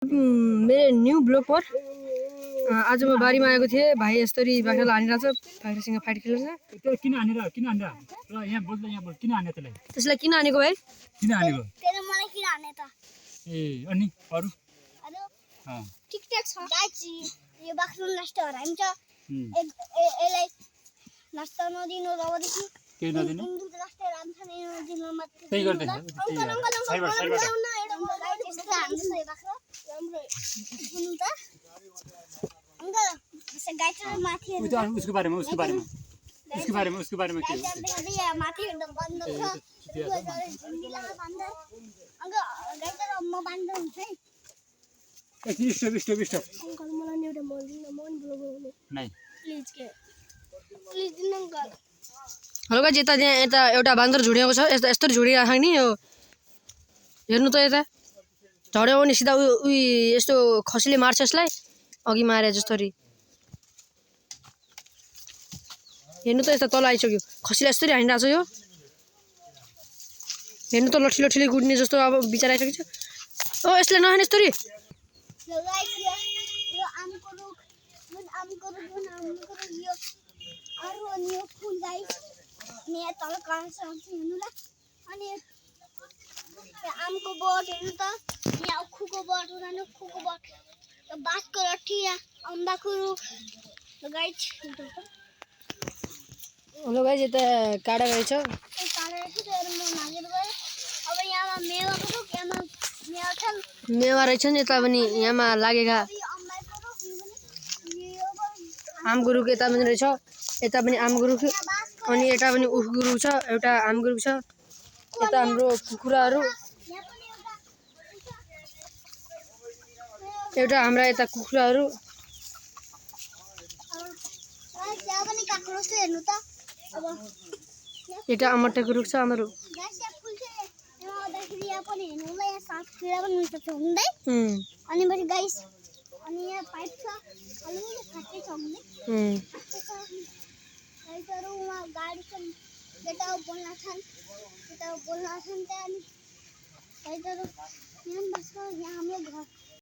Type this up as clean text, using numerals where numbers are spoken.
मेरो new blog पर आज म बारीमा आएको थिएँ। भाइ यस्तरी बाख्रालाई हानिरहेको छ, बाख्रासँग फाइट खेलिरहेछ। त्यो किन हानेर ल यहाँ बोल किन हाने त्यसलाई? त्यसलाई किन हानेको भाइ? किन हानेको? तेरो मलाई किन हाने त? ए अनि अरु ठीक ठाक छ गाइस। यो बाख्रो नष्ट हराइन्छ। यसलाई नष्ट नदिनु रबदेखि केही नदिनु नष्ट राम्छ नि नदिनु मात्र त्यही गर्दै उसको बारेमा के माथि स्टप हेलो गाइस, यता एउटा बान्दर झुडिएको छ। यस्तरी झुडिरहेको नि यो हेर्नु त। यता झड्यो भने सिधा यस्तो खसीले मार्छ यसलाई, अघि मारे जस्तरी। हेर्नु त, यता तल आइसक्यो। खसीलाई यस्तरी हानिरहेको छ यो। हेर्नु त, लठीले गुड्ने जस्तो अब बिचार आइसकेको छ। ओ यसले नहाने यस्तरी। आमको बोट हेर्नु त, यहाँ उखुको बोट उनीहरू उखुको बोट बाँसको लट्ठी अम्बाको रुख गाइस। हेलो गाइस, यता काँडा रहेछ। अब यहाँ मेवाको रुख, यहाँ मेवा छन्, मेवा रहेछन्। यता पनि यहाँमा लागेका आमको रुख यता पनि रहेछ। यता पनि आमको रुख, अनि यता पनि उखको रुख छ। एउटा आमको रुख छ। यता हाम्रो कुखुराहरू, एउटा हाम्रा यता कुखुराहरू। हेर्नु त अब यता अमरटेको रुख छ हाम्रो। अनि बढी गाइस, अनि यहाँ पाइप छ, अलि फाट्दै छ हुँदै गाइसहरु। वहाँ गाडी छन्, केटा बोल्न छन् त्यहाँ अनि गाइसहरु यहाँ बस्छ। यहाँ हाम्रो घर